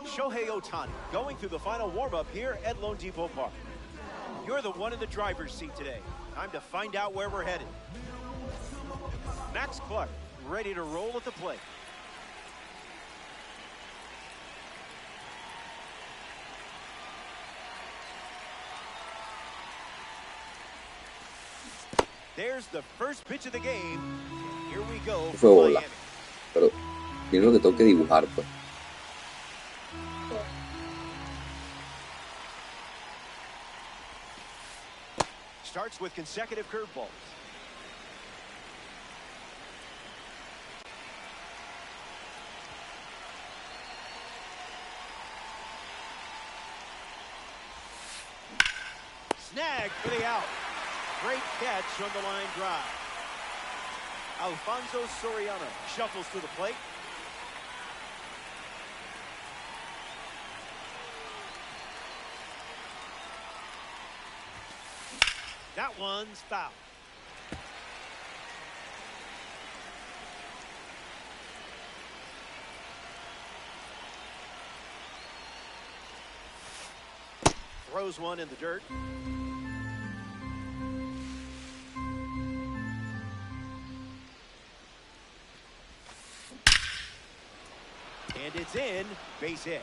Shohei Ohtani going through the final warm-up here at loanDepot Park. You're the one in the driver's seat today. Time to find out where we're headed. Max Clark ready to roll at the plate. There's the first pitch of the game. Here we go Fue for bola. Miami. Pero primero que tengo que dibujar, pues. Starts with consecutive curveballs. Snag for the out. Great catch on the line drive. Alfonso Soriano shuffles to the plate. That one's foul. Throws one in the dirt. And it's in, base hit.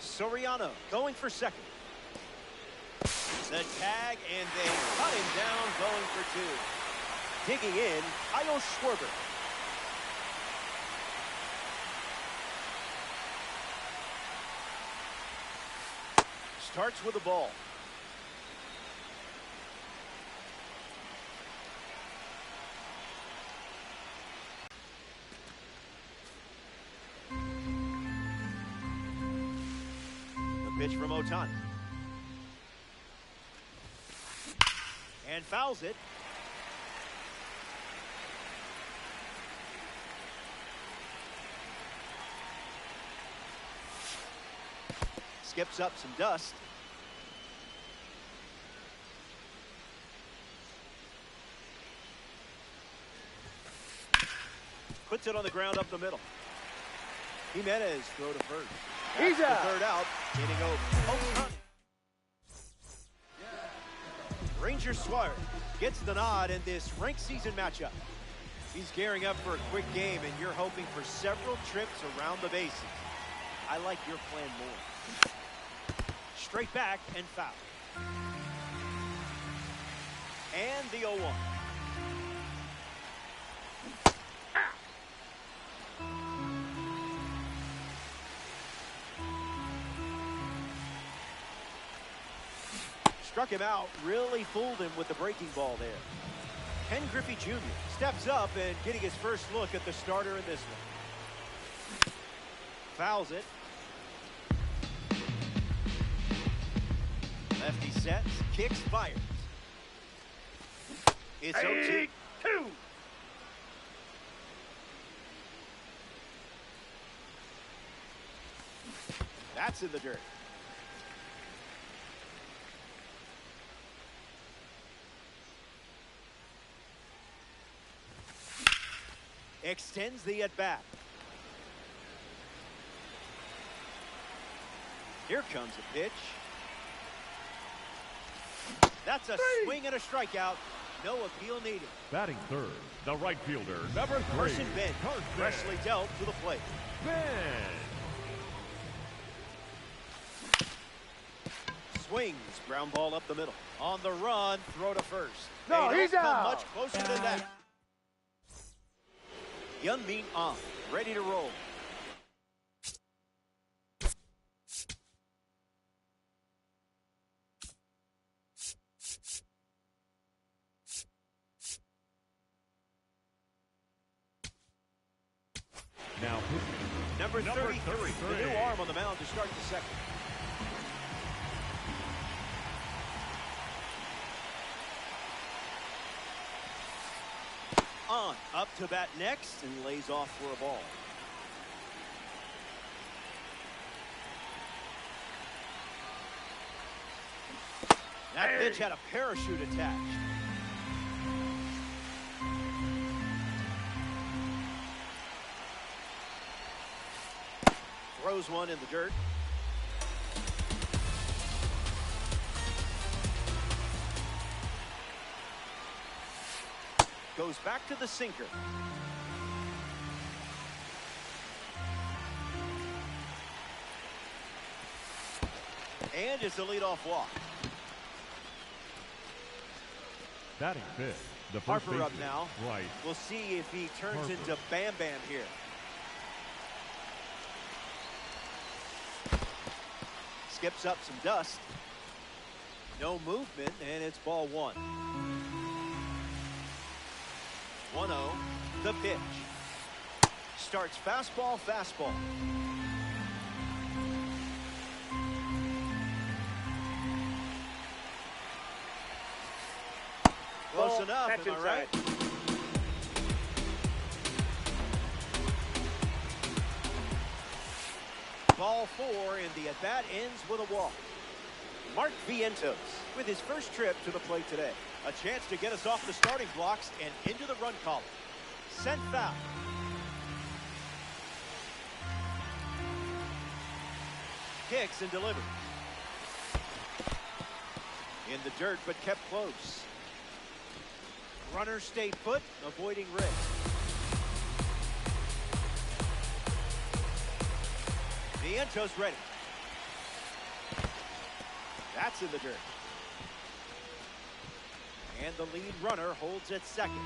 Soriano going for second. The tag, and they cut him down, going for two. Digging in, Kyle Schwarber. Starts with the ball. The pitch from Ohtani. And fouls it. Skips up some dust. Puts it on the ground up the middle. Jimenez throw to first. That's the third out. Getting over. Ranger Suarez gets the nod in this ranked season matchup. He's gearing up for a quick game, and you're hoping for several trips around the bases. I like your plan more. Straight back and foul. And the 0-1. Struck him out, really fooled him with the breaking ball there. Ken Griffey Jr. steps up and getting his first look at the starter in this one. Fouls it. Lefty sets, kicks, fires. It's 0-2. That's in the dirt. Extends the at-bat. Here comes a pitch. That's a swing and a strikeout. No appeal needed. Batting third, the right fielder, number 3. Carson Bench, freshly dealt to the plate. Bench. swings. Ground ball up the middle. On the run, throw to first. No, They don't he's come out. much closer than that. Hyunmin on, ready to roll. Now, Number Number 33, the 33. new arm on the mound to start the second. On, up to bat next, and lays off for a ball. That pitch had a parachute attached. Throws one in the dirt. Goes back to the sinker. And it's a leadoff walk. batting fifth, the first Harper up baseman, now. Bryce. We'll see if he turns Harper. into Bam Bam here. Skips up some dust. No movement, and it's ball one. 1-0, the pitch. Starts fastball, fastball. Close enough, That's am I right? Ball four, and the at-bat ends with a walk. Mark Vientos with his first trip to the plate today. A chance to get us off the starting blocks and into the run column. Sent foul. Kicks and delivers. In the dirt, but kept close. Runner stayed put, avoiding risk. Vientos ready. That's in the dirt. And the lead runner holds at second.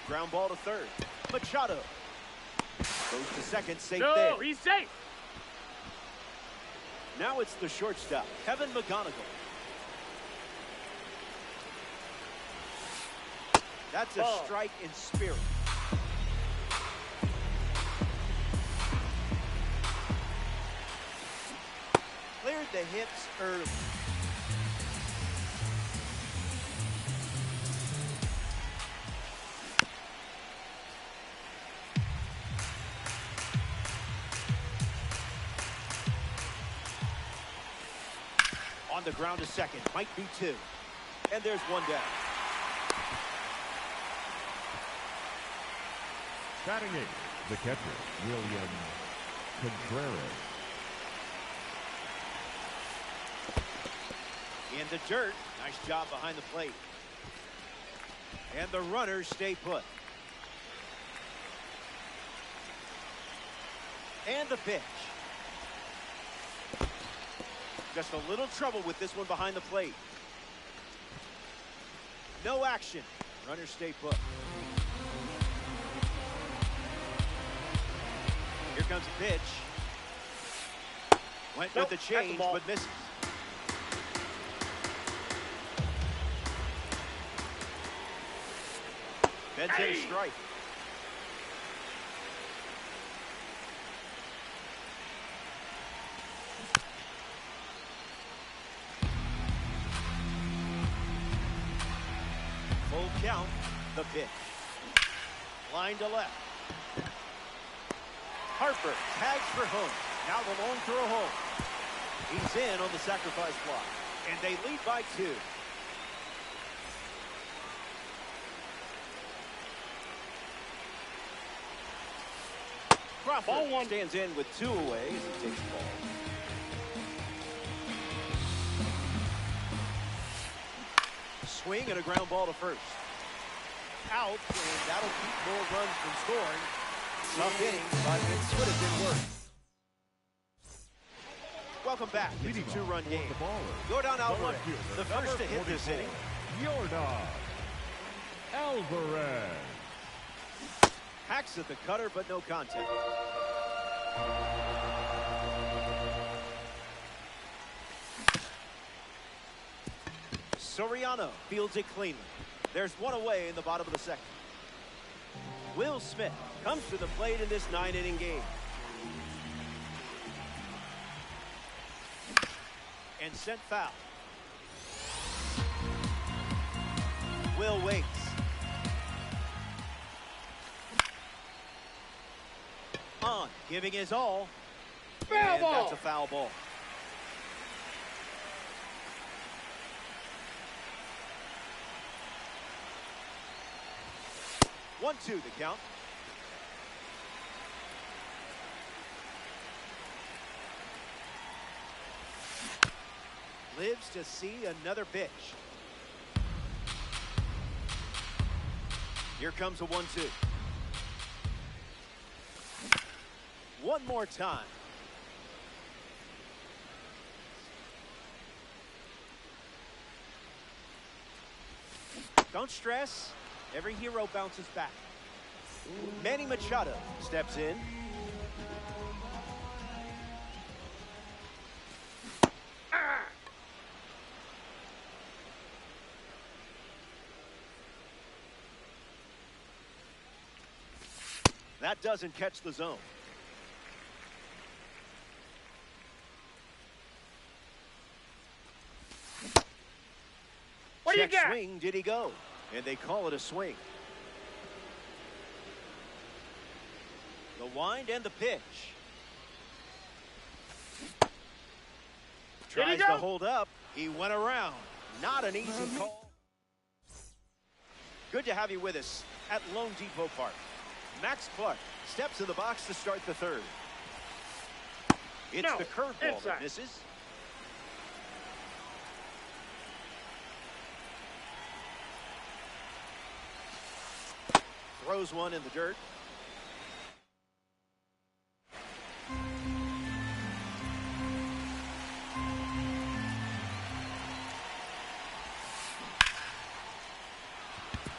Ground ball to third. Machado goes to second, safe there. No, he's safe. Now it's the shortstop, Kevin McGonigal. That's a Ball. strike in spirit. Cleared the hips early. On the ground to second, might be two. And there's one down. Batting eighth, the catcher, William Contreras. In the dirt, nice job behind the plate. And the runners stay put. And the pitch. Just a little trouble with this one behind the plate. No action. Runners stay put. Here comes a pitch. Went Nope, with the that's a change, ball. but misses. Bends in a strike. Full count, the pitch. Line to left. Harper tags for home. Now the long throw home. He's in on the sacrifice fly. And they lead by 2. Crawford Ball one. stands in with 2 away as he takes the ball. Swing and a ground ball to first. Out, and that'll keep more runs from scoring. Tough inning, but it could have been worse. Welcome back. It's a two-run game. Yordan Alvarez, the first to hit this inning. Yordan Alvarez. Hacks at the cutter, but no contact. Soriano fields it cleanly. There's one away in the bottom of the second. Will Smith comes to the plate in this 9-inning game. And sent foul. Will waits. On, giving his all. Foul ball. That's a foul ball. One, two, the count. Lives to see another pitch. Here comes a 1-2. One more time. Don't stress. Every hero bounces back. Manny Machado steps in. That doesn't catch the zone. What do you Check got? swing, did he go? And they call it a swing. The wind and the pitch. Tries to hold up. He went around. Not an easy call. Good to have you with us at Lone Depot Park. Max Clark steps in the box to start the third. It's the curveball that misses. Throws one in the dirt.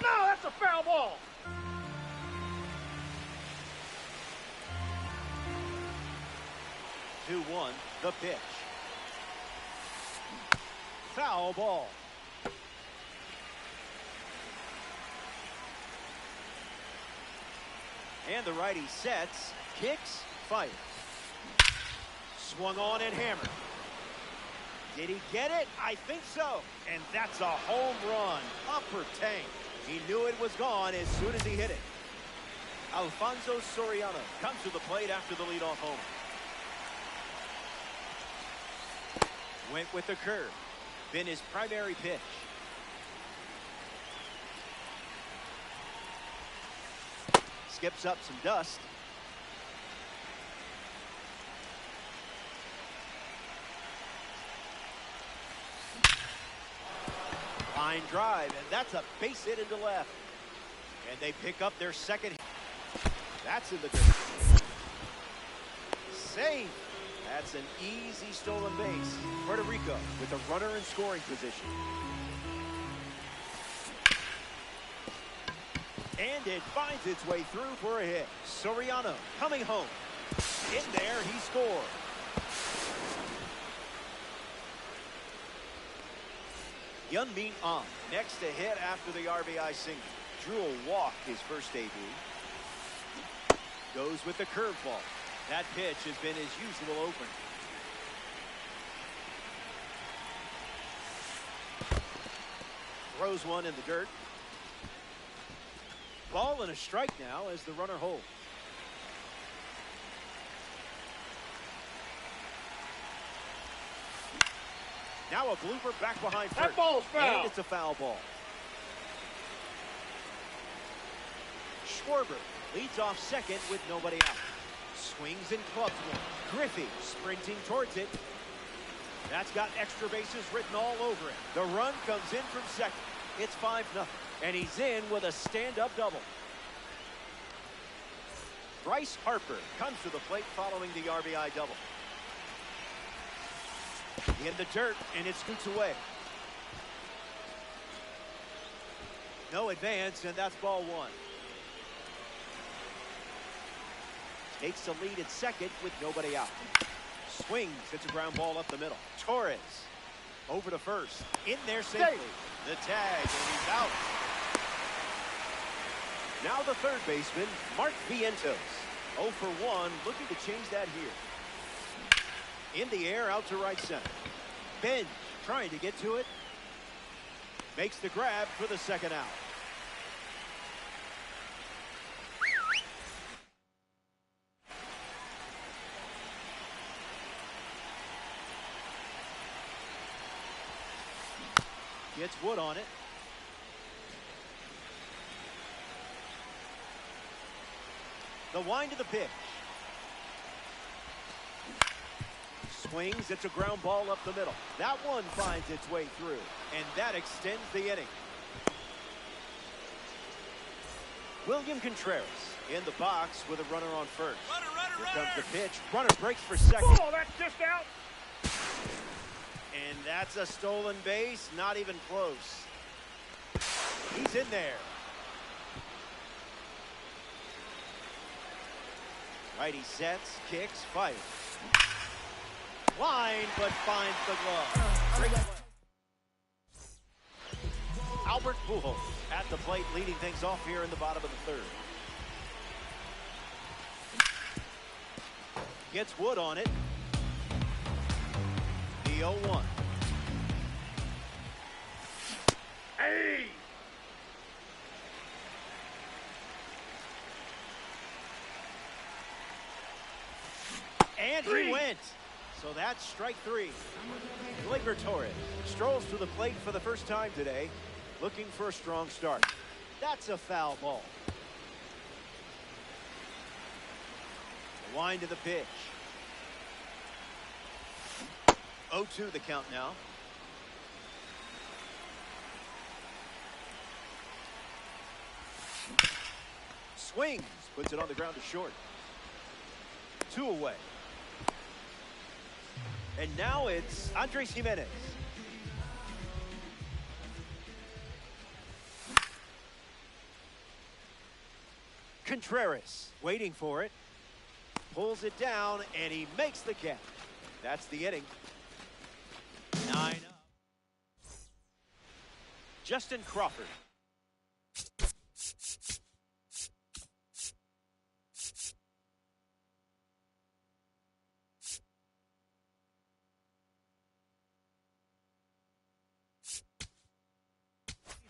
No, that's a foul ball. Two, one, the pitch. Foul ball. And the righty sets, kicks, fires. Swung on and hammered. Did he get it? I think so. And that's a home run. Upper tank. He knew it was gone as soon as he hit it. Alfonso Soriano comes to the plate after the leadoff home. Went with the curve. Been his primary pitch. Skips up some dust. Line drive, and that's a base hit into left. And they pick up their second hit. That's in the dirt. Save. That's an easy stolen base. Puerto Rico with a runner in scoring position. And it finds its way through for a hit. Soriano coming home. In there, he scored. Hyun-Min Ahn next to hit after the RBI single. Drew a walk his first debut. Goes with the curveball. That pitch has been his usual opener. Throws one in the dirt. Ball and a strike now as the runner holds. Now a blooper back behind first. That ball's foul. And it's a foul ball. Schwarber leads off second with nobody out. Swings and clubs one. Griffey sprinting towards it. That's got extra bases written all over it. The run comes in from second. It's 5-0. And he's in with a stand-up double. Bryce Harper comes to the plate following the RBI double. In the dirt, and it scoots away. No advance, and that's ball one. Takes the lead at second with nobody out. Swings, it's a ground ball up the middle. Torres over to first. In there safely. The tag, and he's out. Now the third baseman, Mark Vientos. 0 for 1, looking to change that here. In the air, out to right center. Benj trying to get to it. Makes the grab for the second out. Gets Wood on it. The wind of the pitch. Swings, it's a ground ball up the middle. That one finds its way through, and that extends the inning. William Contreras in the box with a runner on first. Here comes the pitch. Runner breaks for second. Oh, that's just out. And that's a stolen base, not even close. He's in there. Righty sets, kicks, fires. Line, but finds the glove. Albert Pujols at the plate, leading things off here in the bottom of the third. Gets Wood on it. The 0-1. Hey! And he went. So that's strike three. Gleyber Torres strolls to the plate for the first time today, looking for a strong start. That's a foul ball. The wind of the pitch. 0-2 the count now. Swings, puts it on the ground to short. 2 away. And now it's Andres Gimenez. Contreras waiting for it. Pulls it down, and he makes the catch. That's the inning. 9 up. Justin Crawford.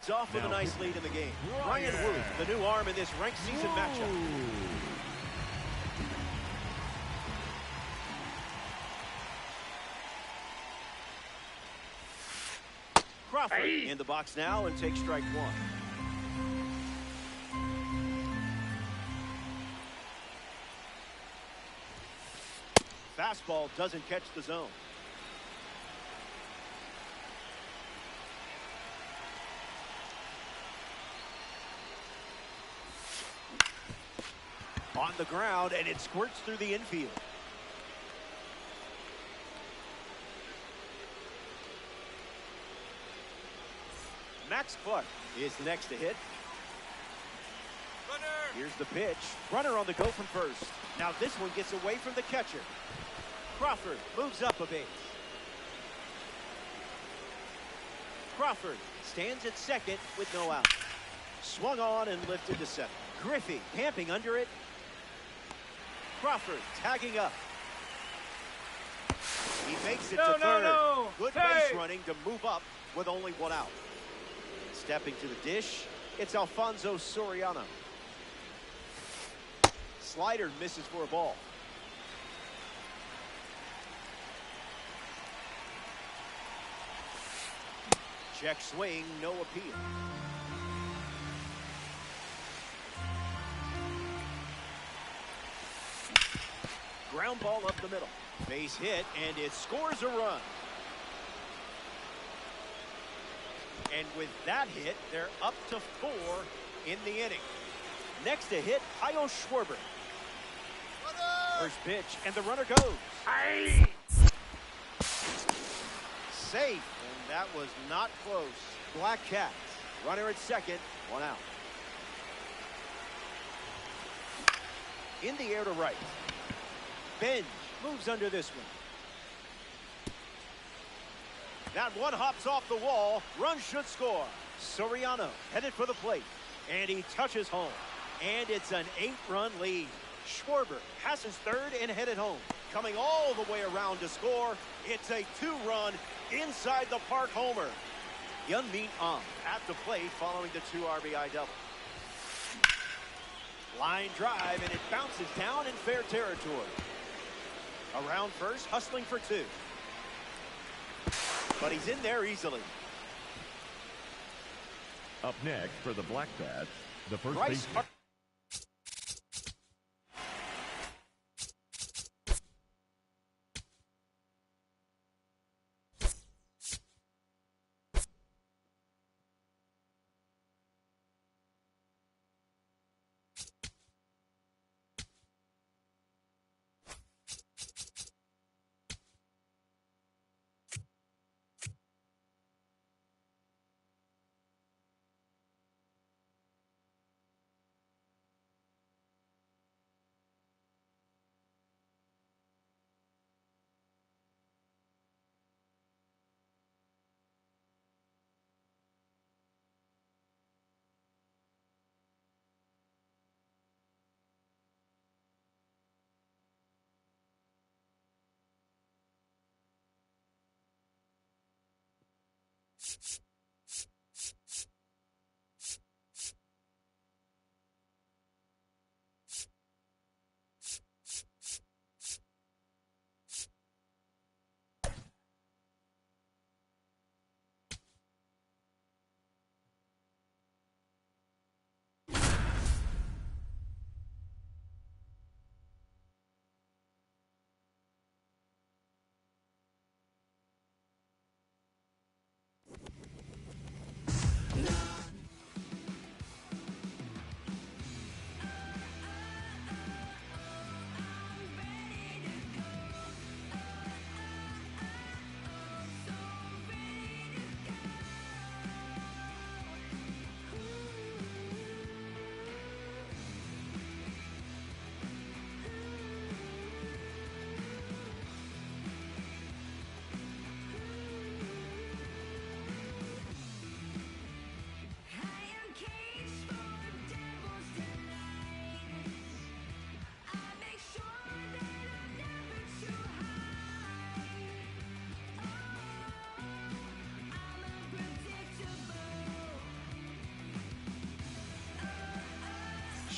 He's off with a nice lead in the game. Ryan Wood, the new arm in this ranked season matchup. Crawford in the box now and takes strike one. Fastball doesn't catch the zone. On the ground, and it squirts through the infield. Max Clark is the next to hit. Runner. Here's the pitch. Runner on the go from first. Now this one gets away from the catcher. Crawford moves up a base. Crawford stands at second with no out. Swung on and lifted to center. Griffey camping under it. Crawford tagging up. He makes it to third. Good base running to move up with only one out. Stepping to the dish, it's Alfonso Soriano. Slider misses for a ball. Check swing, no appeal. Ground ball up the middle. Base hit, and it scores a run. And with that hit, they're up to 4 in the inning. Next to hit, Kyle Schwarber. First pitch, and the runner goes. Hey! Safe, and that was not close. Black Cats, runner at second, 1 out. In the air to right. Benj moves under this one. That one hops off the wall. Run should score. Soriano headed for the plate. And he touches home. And it's an 8-run lead. Schwarber has his third and headed home. Coming all the way around to score. It's a 2-run inside the park homer. Hyun-Min Ahn at the plate following the 2 RBI double. Line drive, and it bounces down in fair territory. Around first, hustling for 2. But he's in there easily. Up next for the Black Bats, the first Bryce baseman.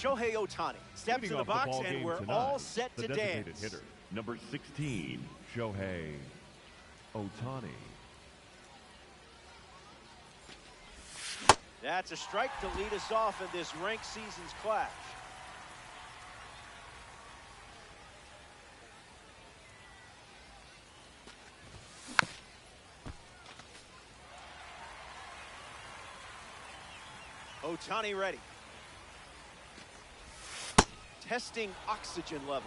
Shohei Ohtani steps Leading in the off box, ball and game we're tonight, all set the to designated dance. hitter, number 16, Shohei Ohtani. That's a strike to lead us off in this ranked season's clash. Ohtani ready. Testing oxygen levels.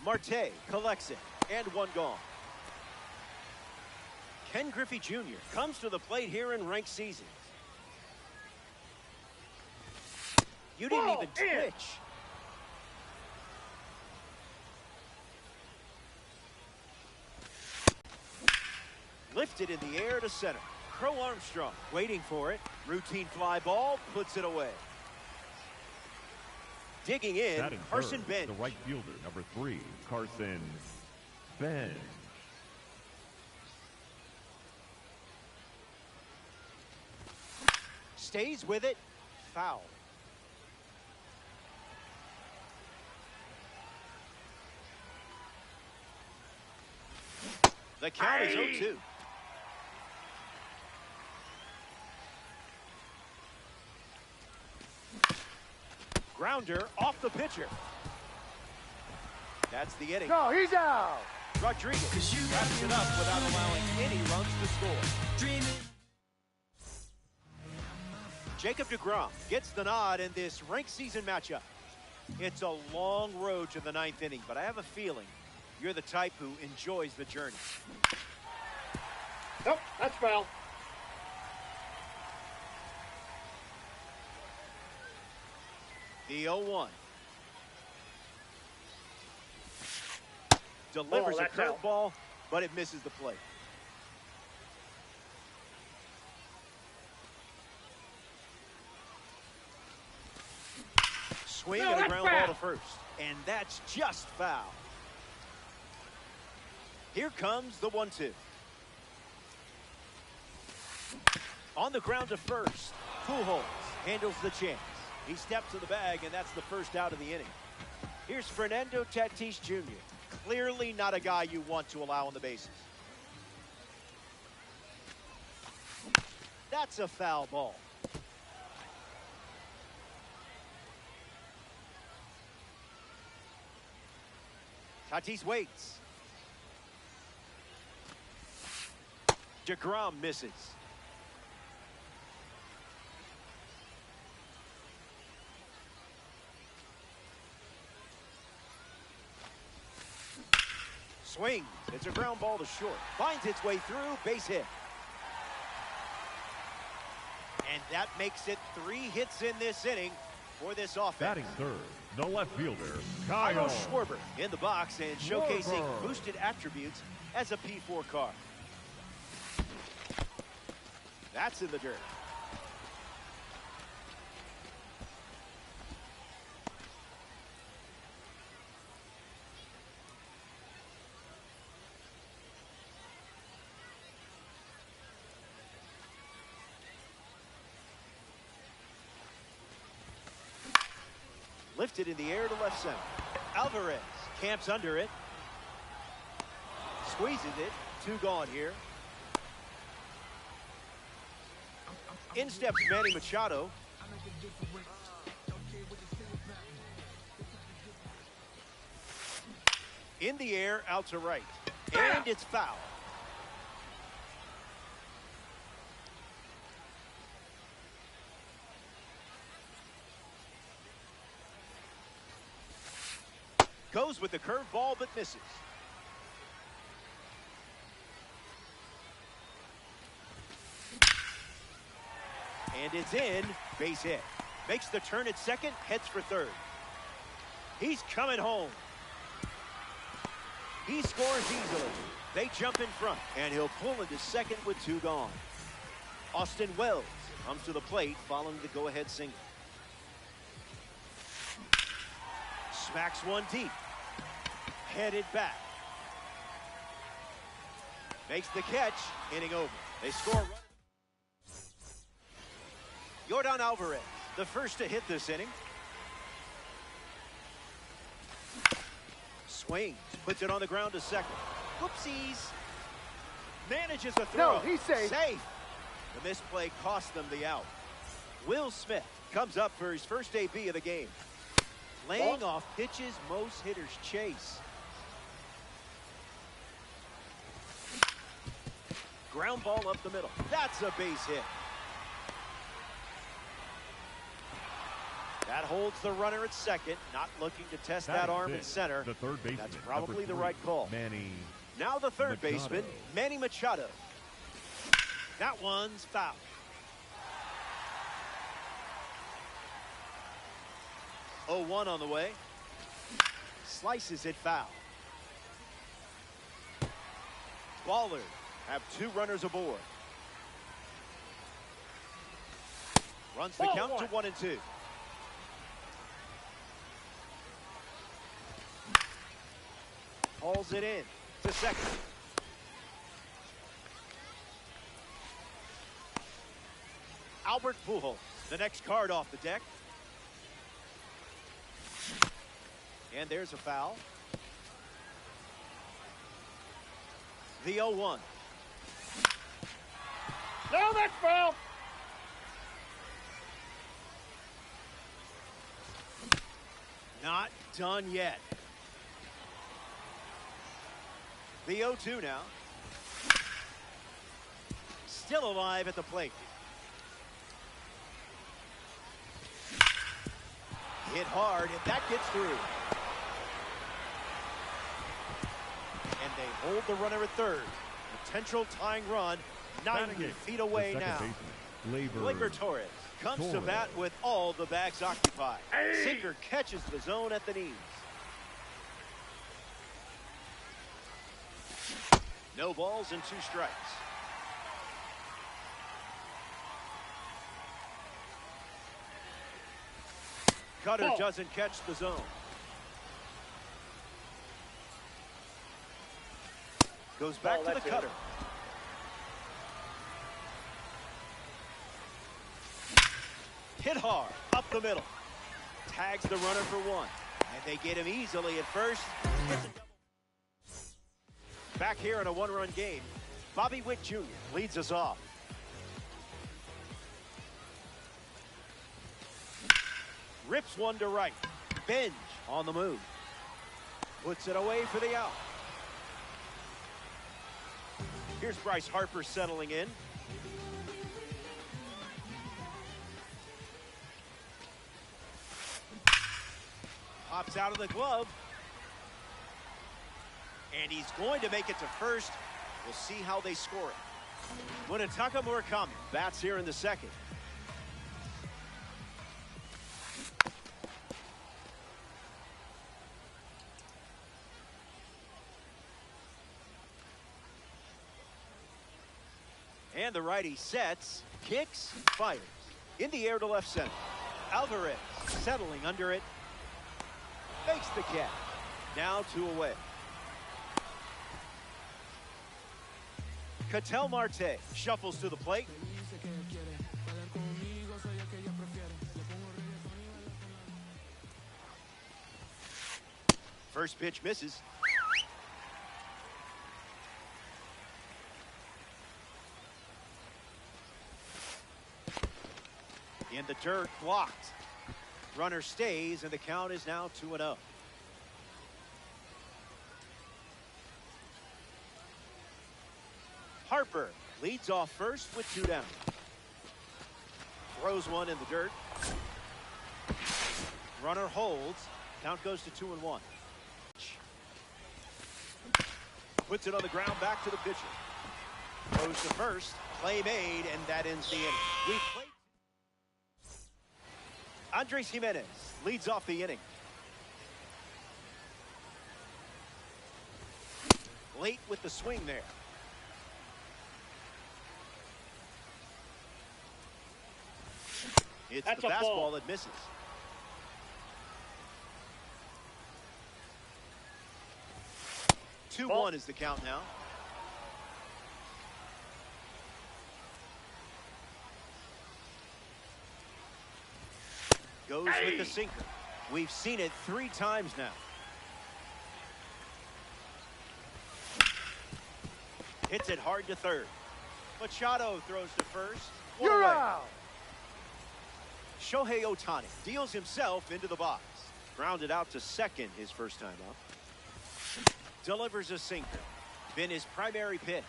Marte collects it, and one gone. Ken Griffey Jr. comes to the plate here in ranked seasons. You didn't Ball even in. twitch. Lifted in the air to center. Crow Armstrong waiting for it. Routine fly ball, puts it away. Digging in, Batting Carson third, Bench. the right fielder, number 3, Carson Bench. Stays with it. Foul. The count is 0-2. Grounder off the pitcher. That's the inning. No, he's out. Rodriguez wraps it up without allowing any runs to score. Jacob deGrom gets the nod in this ranked season matchup. It's a long road to the ninth inning, but I have a feeling you're the type who enjoys the journey. Nope, that's foul. The 0-1. Delivers a curveball, but it misses the plate. Swing and a ground ball to first. And that's just foul. Here comes the 1-2. On the ground to first. Pujols handles the chance. He steps to the bag, and that's the first out of the inning. Here's Fernando Tatis Jr. Clearly not a guy you want to allow on the bases. That's a foul ball. Tatis waits. deGrom misses. Swings. It's a ground ball to short. Finds its way through. Base hit. And that makes it 3 hits in this inning for this offense. Batting third, the left fielder, Kyle Schwarber in the box and showcasing boosted attributes as a P4 car. That's in the dirt. Lifted in the air to left center. Alvarez camps under it. Squeezes it. 2 gone here. In steps Manny Machado. In the air, out to right. And it's foul. Goes with the curveball, but misses. And it's in. Base hit. Makes the turn at second, heads for third. He's coming home. He scores easily. They jump in front, and he'll pull into second with 2 gone. Austin Wells comes to the plate following the go-ahead single. Smacks one deep. Headed back. Makes the catch. Inning over. They score. Yordan Alvarez, the first to hit this inning. Swings. Puts it on the ground to second. Whoopsies. Manages a throw. No, he's safe. Safe. The misplay cost them the out. Will Smith comes up for his first AB of the game. Laying off pitches most hitters chase. Ground ball up the middle. That's a base hit. That holds the runner at second, not looking to test that arm in center. The third baseman, that's probably the 3, right call. Manny now the third Machado. baseman, Manny Machado. That one's foul. Oh, 1 on the way. Slices it foul. Ballard have 2 runners aboard. Runs the count to 1 and 2. Hauls it in to second. Albert Pujols, the next card off the deck. And there's a foul. The 0-1. No, that's foul. Not done yet. The 0-2 now. Still alive at the plate. Hit hard, and that gets through. And they hold the runner at third. Potential tying run, 90 feet away now. Gleyber Torres comes to bat with all the bags occupied. Sinker catches the zone at the knees. No balls and 2 strikes. Cutter doesn't catch the zone. Goes back to the cutter. Hit hard, up the middle. Tags the runner for 1. And they get him easily at first. Back here in a 1-run game, Bobby Witt Jr. leads us off. Rips one to right. Benj on the move. Puts it away for the out. Here's Bryce Harper settling in. Pops out of the glove. And he's going to make it to first. We'll see how they score it. Munetaka Murakami bats here in the second. And the righty sets, kicks, fires. In the air to left center. Alvarez settling under it. Makes the catch. Now 2 away. Ketel Marte shuffles to the plate. First pitch misses. In the dirt, blocked. Runner stays, and the count is now 2-0. Harper leads off first with 2 down. Throws one in the dirt. Runner holds. Count goes to 2-1. Puts it on the ground, back to the pitcher. Goes to first. Play made, and that ends the inning. We played. Andres Gimenez leads off the inning. Late with the swing there. It's the fastball that misses. Ball. 2-1 is the count now. Goes with the sinker. We've seen it 3 times now. Hits it hard to third. Machado throws to first. You're out. Shohei Ohtani deals himself into the box. Grounded out to second his first time up. Delivers a sinker. Been his primary pitch.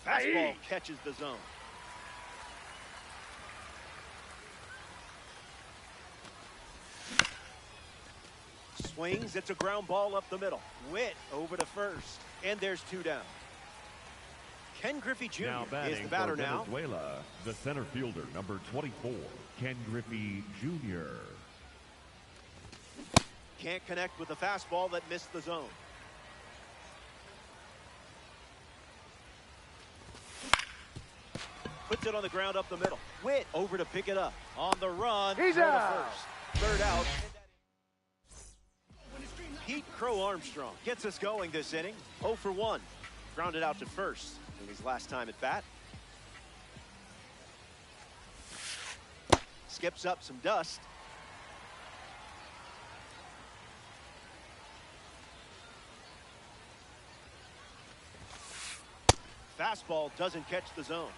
Fastball catches the zone. Swings, it's a ground ball up the middle. Witt over to first, and there's 2 down. Ken Griffey Jr. is the batter now. Venezuela, the center fielder, number 24, Ken Griffey Jr. Can't connect with the fastball that missed the zone. Puts it on the ground up the middle. Witt over to pick it up. On the run. He's out. First. Third out. Pete Crow Armstrong gets us going this inning. 0 for 1. Grounded out to first in his last time at bat. Skips up some dust. Fastball doesn't catch the zone.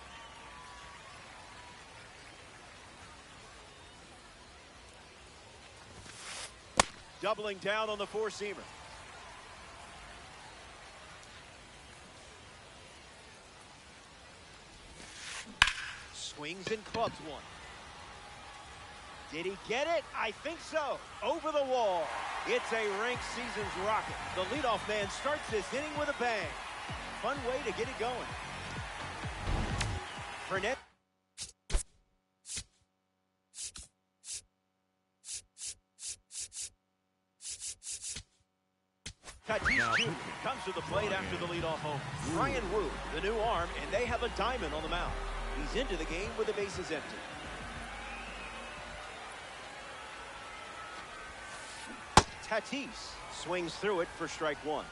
Doubling down on the 4-seamer. Swings and clubs one. Did he get it? I think so. Over the wall. It's a ranked season's rocket. The leadoff man starts this inning with a bang. Fun way to get it going. Burnett. Tatis Jr. comes to the plate after the leadoff home. Bryan Woo, the new arm, and they have a diamond on the mound. He's into the game with the bases empty. Tatis swings through it for strike one.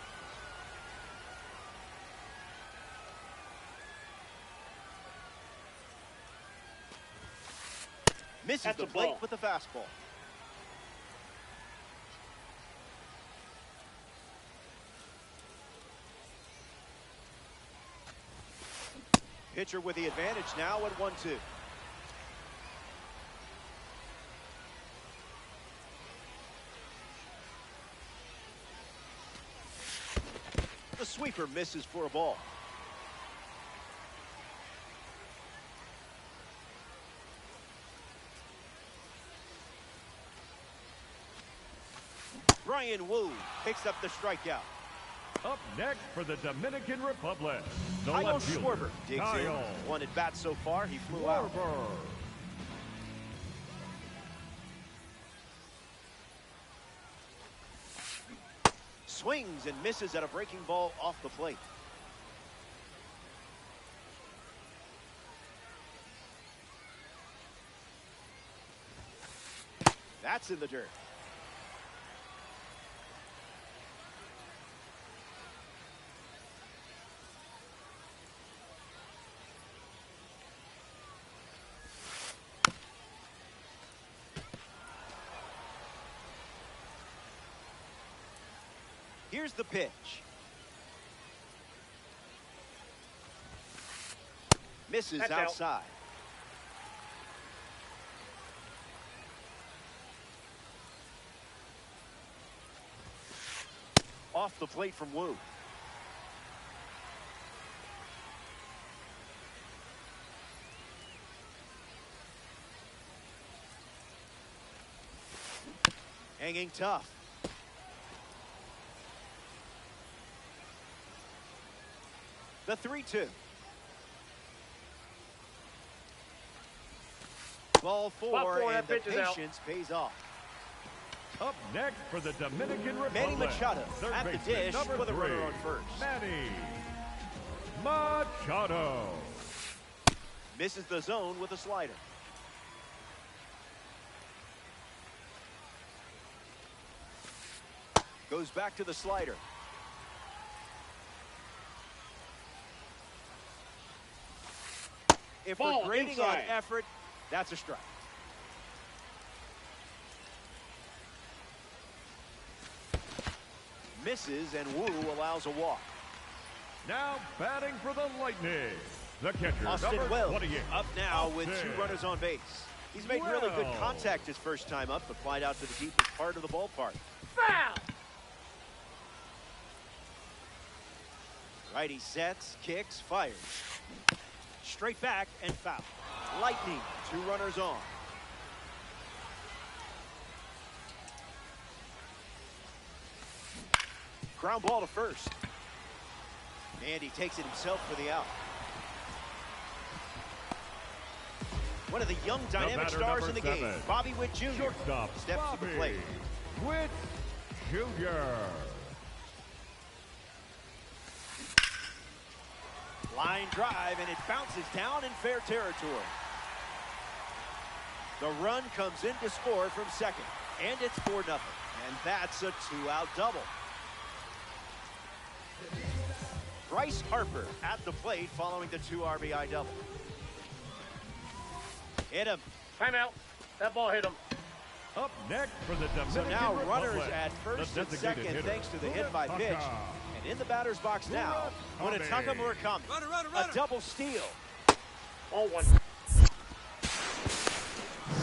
Misses the plate with the fastball. Pitcher with the advantage now at 1-2. The sweeper misses for a ball. Bryan Woo picks up the strikeout. Up next for the Dominican Republic, the Kyle left fielder, Schwarber digs Kyle in. One at bat so far, he flew out. Schwarber. Swings and misses at a breaking ball off the plate. That's in the dirt. Here's the pitch. Misses outside. Off the plate from Woo. Hanging tough. The 3-2. Ball four, and the patience pays off. Up next for the Dominican Republic, Manny Machado at the dish with a runner on first. Manny Machado misses the zone with a slider. Goes back to the slider. If we're grading on effort, that's a strike. Misses, and Woo allows a walk. now batting for the Lightning, the catcher, Austin number Wells 28. up now with Austin 2 runners on base. He's made really good Wells. contact his first time up, but flied out to the deepest part of the ballpark. Foul! Righty sets, kicks, fires. Straight back and foul. Lightning, 2 runners on. Ground ball to first. And he takes it himself for the out. One of the young dynamic batter, stars in the number game, 7. Bobby Witt Jr. Shortstop, steps to the Bobby plate. Witt Jr. Line drive, and it bounces down in fair territory. The run comes in to score from second, and it's 4-0. And that's a 2-out double. Bryce Harper at the plate following the 2 RBI double. Hit him. Timeout. That ball hit him. Up next for the Dominican So now Republic, runners at first the and designated second hitter, thanks to the hit by pitch. Munetaka. And in the batter's box now, Munetaka Murakami. A double steal. Ball one.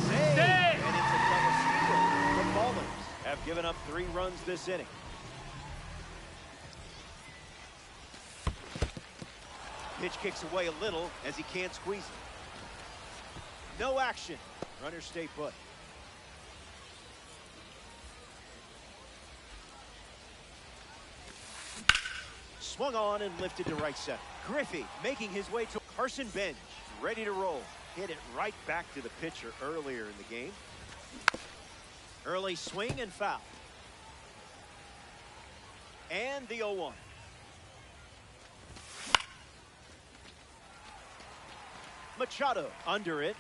Save. And it's a double steal. The Ballers have given up 3 runs this inning. Pitch kicks away a little as he can't squeeze it. No action. Runners stay put. Swung on and lifted to right center. Griffey making his way to Carson Bench. Ready to roll. Hit it right back to the pitcher earlier in the game. Early swing and foul. And the 0-1. Machado under it.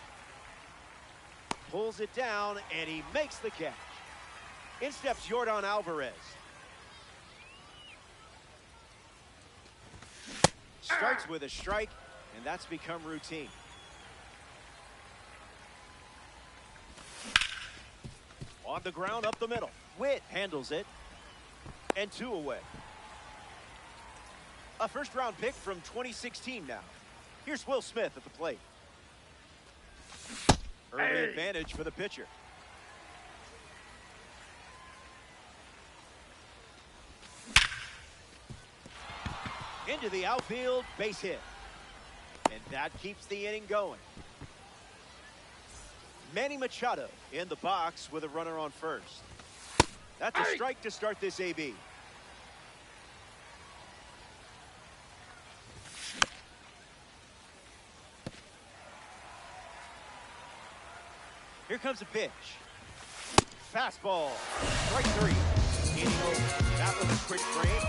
Pulls it down, and he makes the catch. In steps Yordan Alvarez. Strikes with a strike, and that's become routine. On the ground, up the middle. Witt handles it. And 2 away. A first-round pick from 2016 now. Here's Will Smith at the plate. Early advantage for the pitcher. Into the outfield, base hit. And that keeps the inning going. Manny Machado in the box with a runner on first. That's a strike to start this AB. Here comes a pitch. Fastball. Strike 3. Inning over. That was a quick frame.